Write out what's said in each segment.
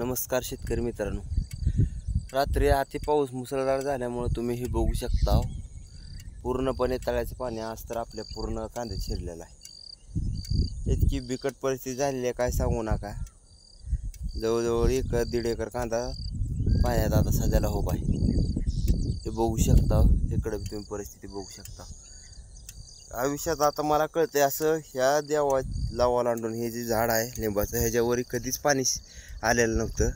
नमस्कार शेतकरी मित्रांनो, रात्री अति पाऊस मुसळधार झाल्यामुळे तुम्ही हे बघू शकता पूर्णपणे तळ्याचे पाणी आज तर आपल्या पूर्ण कांद्यात शिरलेलं आहे। इतकी बिकट परिस्थिती झालेली आहे काय सांगू नका। जवळजवळ 1-1.5 एकर कांदा पाण्यात आता सध्याला उभा आहे। हे बघू शकता, इकडे तुम्ही परिस्थिती बघू शकता। आयुष्यात आता मला कळते असं ह्या देवाला ओलांडून हे जे झाड आहे लिंबाचं ह्याच्यावर कधीच पाणी आलेलं नव्हतं,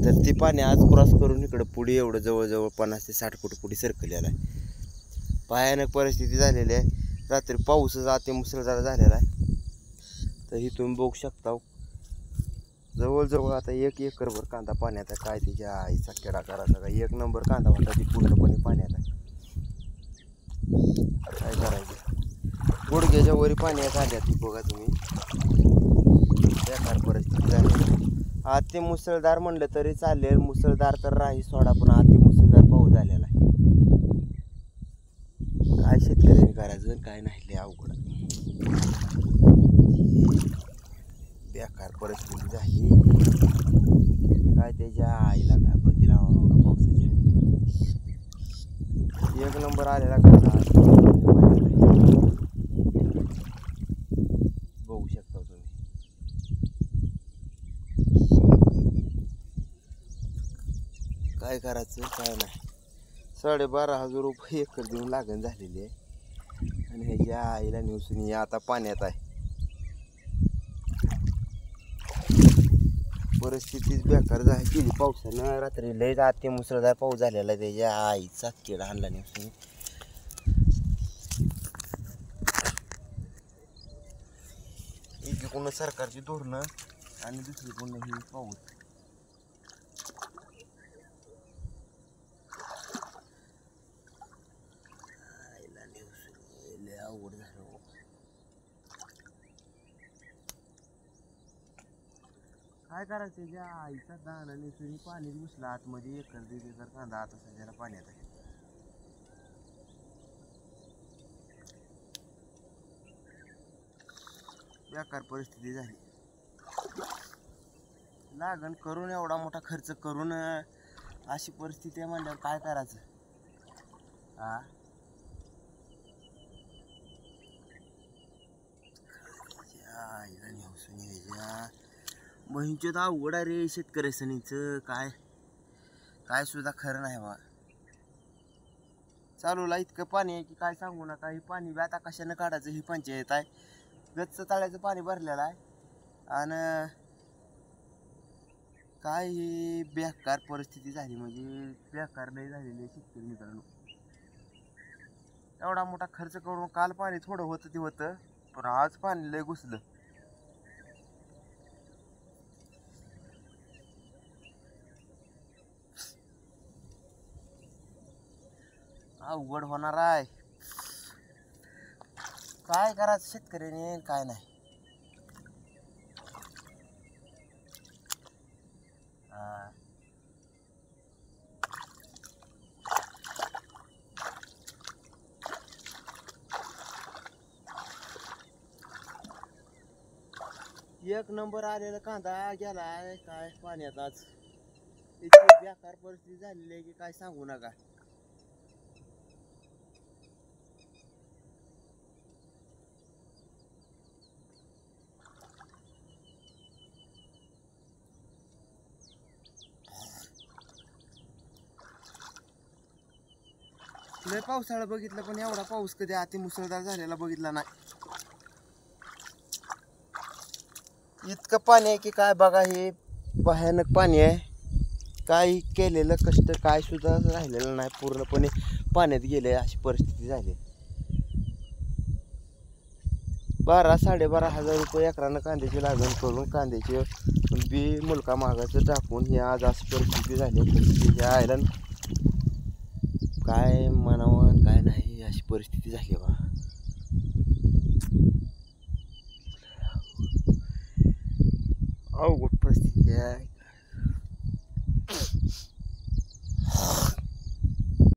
तर ते पाणी आज क्रॉस करून इकडं पुढे एवढं जवळजवळ 50 ते 60 फूट पुढे सरकलेलं आहे। भयानक परिस्थिती झालेली आहे। रात्री पाऊसच अति मुसळधार झालेला आहे। तर ही तुम्ही बघू शकता जवळजवळ आता 1 एकरभर कांदा पाण्यात आहे। काय त्याच्या आईचा केडा करायचा का, 1 नंबर कांदा होता ती पूर्णपणे पाण्यात आहे। काय करायचं, गुडघ्याच्या वरी पाणी आहे कांद्यात बघा तुम्ही। बेकार परिस्थिती झाली। अति मुसळधार म्हणलं तरी चालेल, मुसळधार तर राही सोडा, पण अति मुसळधार पाऊस झालेला आहे। काय शेतकऱ्यांनी करायचं काय नाही, लय अवघड बेकार परिस्थिती झाली। काय त्याच्या आईला काय बघितला पावसाच्या 1 नंबर आलेला कांदा बघू शकता तुम्ही। काय करायचं काय नाही, 12,500 रुपये एकर देऊन लागण झालेली आहे आणि ह्याच्या आईला न्यूसून आता पाण्यात आहे। परिस्थितीच बेकार झाली पावसानं। रात्री लय अति मुसळधार पाऊस झालेला आहे, त्याच्या आईचा किडा आणला न्यूसून। एकीकडून सरकारची धोरणं आणि दुसरीकडून ही पाऊस। अवघड झालं। काय करायचं, त्याच्या आईचा दाना निसून पाणी घुसला आतमध्ये 1-1.5 एकर कांदा आता सध्याला पाण्यात आहे। बेकार परिस्थिती झाली। लागण करून एवढा मोठा खर्च करून अशी परिस्थिती आहे म्हणल्यावर काय करायचं। बहिणीचे तर अवघड आहे रे शेतकरी सणीचं। काय काय सुद्धा खरं नाही बा। चालूला इतकं पाणी आहे की काय सांगू नका। हे पाणी बी आता कशानं काढायचं ही पंचायत आहे। गच्च तळ्याचं पाणी भरलेलं आहे आणि काय ही बेकार परिस्थिती झाली, म्हणजे बेकार लय झालेली आहे शेतकरी मित्रांनो। एवढा मोठा खर्च करून काल पाणी थोडं होतं ते होतं, पण आज पाणी लय घुसलं। अवघड होणार आहे। काय करायचं शेतकऱ्याने काय नाही। 1 नंबर आलेला कांदा गेलाय काय पाण्यात। आज इतकी बेकार परिस्थिती झालेली आहे की काय सांगू नका। लय पावसाळा बघितलं, पण एवढा पाऊस कधी अति मुसळधार झालेला बघितला नाही। इतकं पाणी आहे की काय बघा, हे भयानक पाणी आहे। काही केलेलं कष्ट काय सुद्धा राहिलेलं नाही, पूर्णपणे पाण्यात गेले अशी परिस्थिती झाली। 12,000-12,500 रुपये एकरानं कांद्याची लागण करून कांद्याचे बी मुलका मागाचं टाकून ही आज अशी परिस्थिती झाली। परिस्थिती आयला काय म्हणावं काय नाही, अशी परिस्थिती झाली बा। अवघड परिस्थिती आहे।